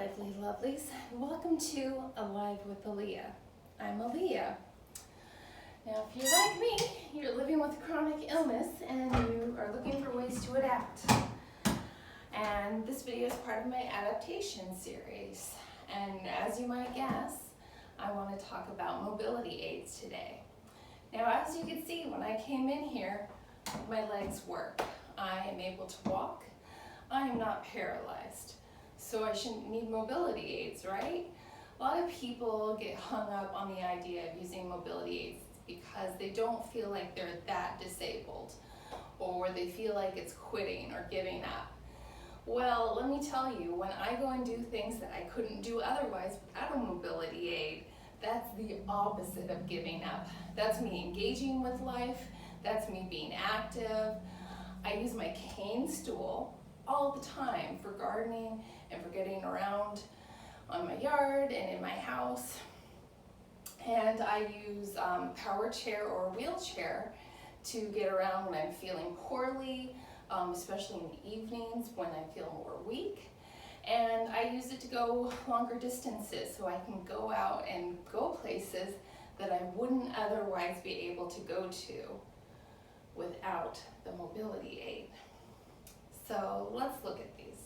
lively lovelies. Welcome to Alive with Aaliyah. I'm Aaliyah. Now, if you're like me, you're living with chronic illness and you are looking for ways to adapt. And this video is part of my adaptation series. And as you might guess, I want to talk about mobility aids today. Now, as you can see, when I came in here, my legs work. I am able to walk. I am not paralyzed. So I shouldn't need mobility aids, right? A lot of people get hung up on the idea of using mobility aids because they don't feel like they're that disabled, or they feel like it's quitting or giving up. Well, let me tell you, when I go and do things that I couldn't do otherwise without a mobility aid, that's the opposite of giving up. That's me engaging with life. That's me being active. I use my cane stool all the time for gardening and for getting around on my yard and in my house. And I use power chair or wheelchair to get around when I'm feeling poorly, especially in the evenings when I feel more weak. And I use it to go longer distances so I can go out and go places that I wouldn't otherwise be able to go to without the mobility aid. So let's look at these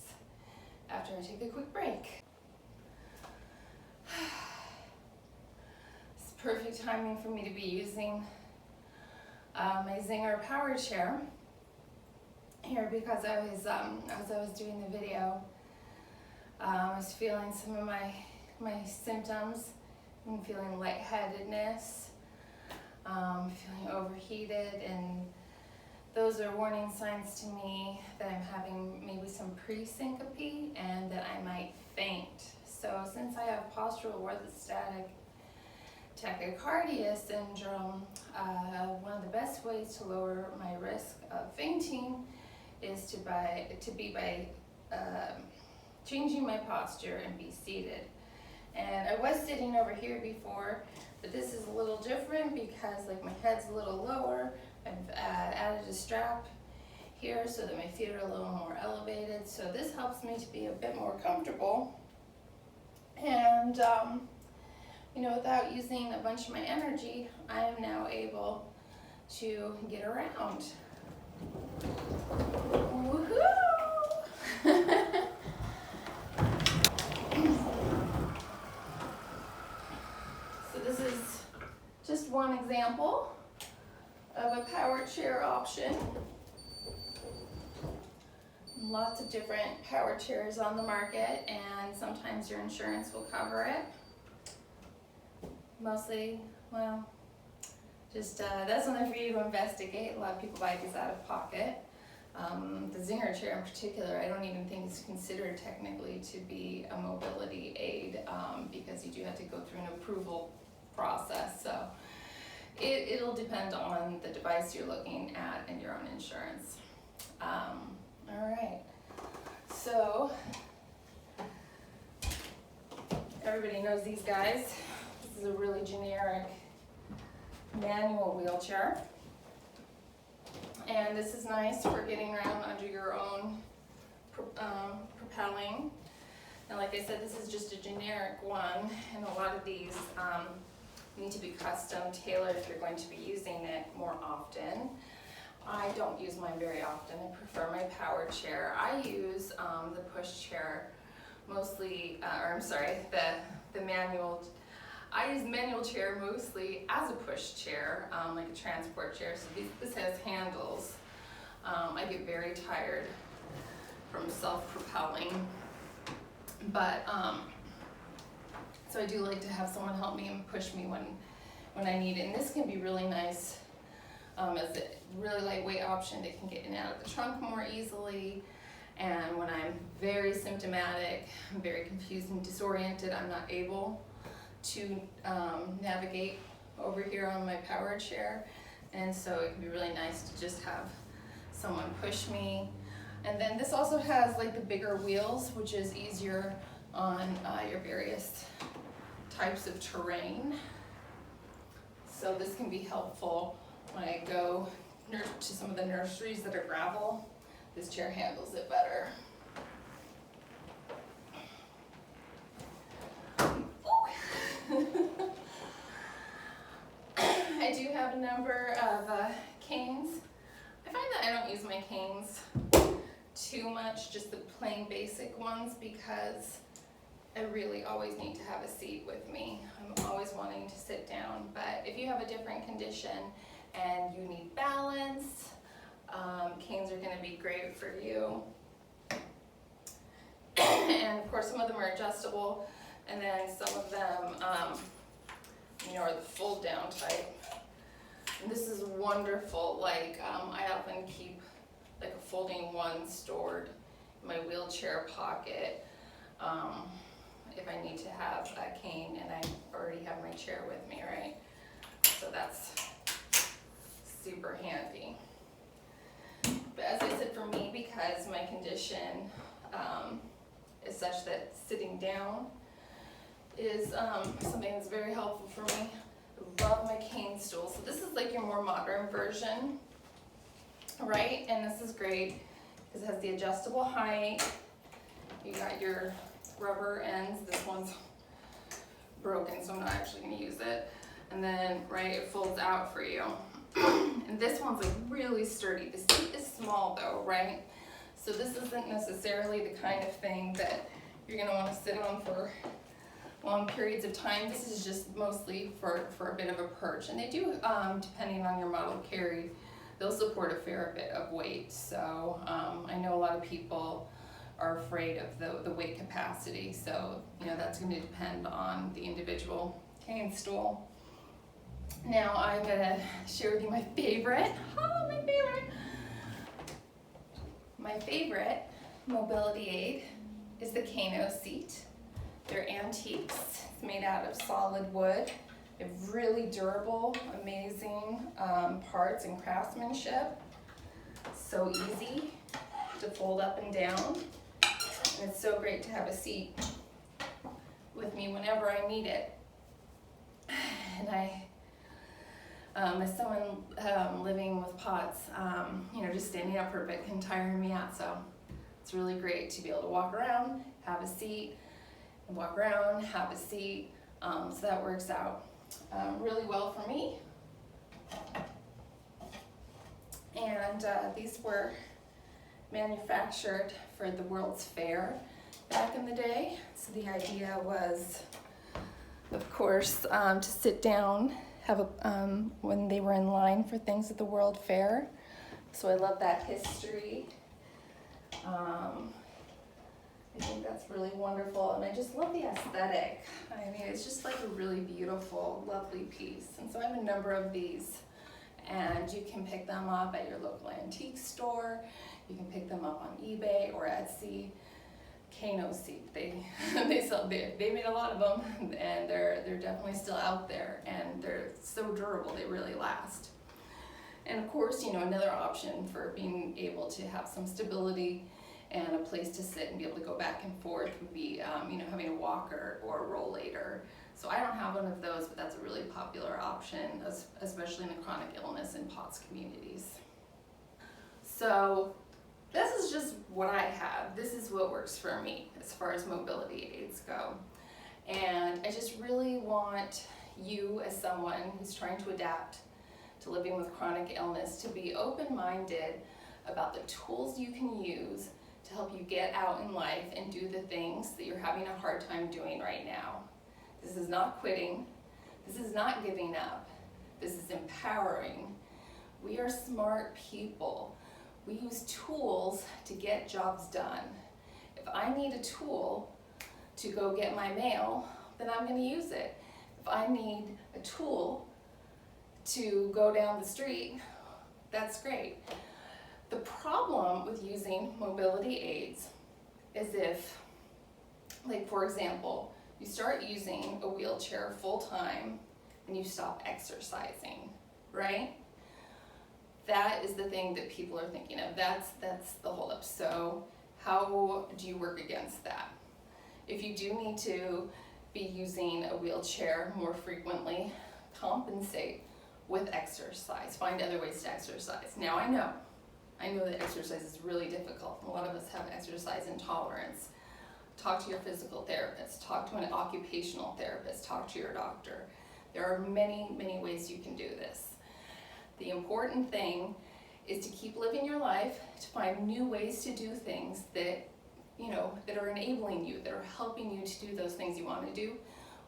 after I take a quick break. It's perfect timing for me to be using my Zinger power chair here because as I was doing the video, I was feeling some of my symptoms. I'm feeling lightheadedness, feeling overheated, and those are warning signs to me that I'm having maybe some pre-syncope and that I might faint. So since I have postural orthostatic tachycardia syndrome, one of the best ways to lower my risk of fainting is to be by changing my posture and be seated. And I was sitting over here before, but this is a little different because like my head's a little lower. I've added a strap here so that my feet are a little more elevated. So this helps me to be a bit more comfortable. And, without using a bunch of my energy, I am now able to get around. Woohoo! So this is just one example of a power chair option. Lots of different power chairs on the market, and sometimes your insurance will cover it. Mostly, that's something for you to investigate. A lot of people buy these out of pocket. The Zinger chair in particular, I don't even think it's considered technically to be a mobility aid because you do have to go through an approval process. So it'll depend on the device you're looking at and your own insurance. All right, so everybody knows these guys. This is a really generic manual wheelchair. And this is nice for getting around under your own propelling. And like I said, this is just a generic one, and a lot of these need to be custom tailored if you're going to be using it more often. I don't use mine very often. I prefer my power chair. I use the push chair mostly, the manual. I use manual chair mostly as a push chair, like a transport chair. So this has handles. I get very tired from self-propelling, but so I do like to have someone help me and push me when I need it. And this can be really nice as a really lightweight option that can get in and out of the trunk more easily. And when I'm very symptomatic, I'm very confused and disoriented, I'm not able to navigate over here on my power chair. And so it can be really nice to just have someone push me. And then this also has like the bigger wheels, which is easier on your various types of terrain. So this can be helpful when I go to some of the nurseries that are gravel. This chair handles it better. got a number of canes. I find that I don't use my canes too much, just the plain basic ones, because I really always need to have a seat with me. I'm always wanting to sit down, but if you have a different condition and you need balance, canes are going to be great for you. And of course some of them are adjustable, and then some of them are the fold down type. And this is wonderful. Like I often keep like a folding one stored in my wheelchair pocket if I need to have a cane and I already have my chair with me, right? So that's super handy. But as I said, for me, because my condition is such that sitting down is something that's very helpful for me. I love my cane stool. So this is like your more modern version, right? And this is great because it has the adjustable height. You got your rubber ends. This one's broken, so I'm not actually going to use it. And then, right, it folds out for you. And this one's like really sturdy. The seat is small though, right? So this isn't necessarily the kind of thing that you're going to want to sit on for long periods of time. This is just mostly for a bit of a perch. And they do, depending on your model of carry, they'll support a fair bit of weight. So I know a lot of people are afraid of the weight capacity. So, that's going to depend on the individual cane stool. Now I'm going to share with you my favorite. Oh, my favorite. My favorite mobility aid is the Kano seat. They're antiques. It's made out of solid wood. They have really durable, amazing parts and craftsmanship. So easy to fold up and down. And it's so great to have a seat with me whenever I need it. And as someone living with POTS, just standing up for a bit can tire me out. So it's really great to be able to walk around, have a seat, and walk around, have a seat. So that works out really well for me. And these were manufactured for the World's Fair back in the day. So the idea was, of course, to sit down, have when they were in line for things at the World Fair. So I love that history. I think that's really wonderful, and I just love the aesthetic. I mean, it's just like a really beautiful, lovely piece. And so I have a number of these, and you can pick them up at your local antique store. You can pick them up on eBay or Etsy. Kano seat, they made a lot of them, and they're definitely still out there, and they're so durable, they really last. And of course, another option for being able to have some stability and a place to sit and be able to go back and forth would be, having a walker or a rollator. So I don't have one of those, but that's a really popular option, especially in the chronic illness and POTS communities. So this is just what I have. This is what works for me as far as mobility aids go. And I just really want you, as someone who's trying to adapt to living with chronic illness, to be open-minded about the tools you can use to help you get out in life and do the things that you're having a hard time doing right now. This is not quitting. This is not giving up. This is empowering. We are smart people. We use tools to get jobs done. If I need a tool to go get my mail, then I'm going to use it. If I need a tool to go down the street, that's great. The problem with using mobility aids is if, like for example, you start using a wheelchair full-time and you stop exercising, right? That is the thing that people are thinking of. That's the holdup. So how do you work against that? If you do need to be using a wheelchair more frequently, compensate with exercise. Find other ways to exercise. Now I know that exercise is really difficult. A lot of us have exercise intolerance. Talk to your physical therapist. Talk to an occupational therapist. Talk to your doctor. There are many, many ways you can do this. The important thing is to keep living your life, to find new ways to do things that, that are enabling you, that are helping you to do those things you want to do,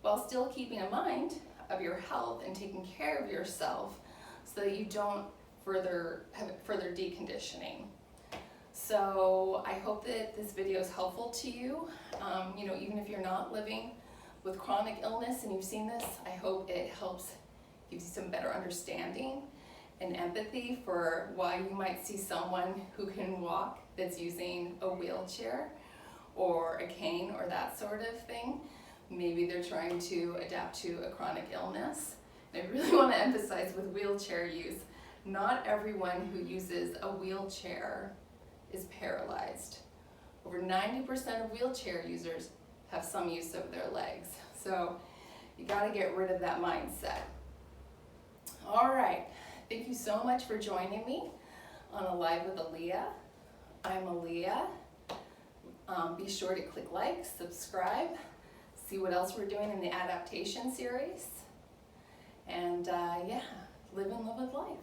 while still keeping in mind of your health and taking care of yourself so that you don't have further deconditioning. So I hope that this video is helpful to you. Even if you're not living with chronic illness and you've seen this, I hope it helps, gives you some better understanding and empathy for why you might see someone who can walk that's using a wheelchair or a cane or that sort of thing. Maybe they're trying to adapt to a chronic illness. And I really want to emphasize with wheelchair use, not everyone who uses a wheelchair is paralyzed. Over 90% of wheelchair users have some use of their legs. So you got to get rid of that mindset. All right, thank you so much for joining me on Alive with Aaliyah. I'm Aaliyah. Be sure to click like, subscribe, see what else we're doing in the adaptation series, and live and love with life.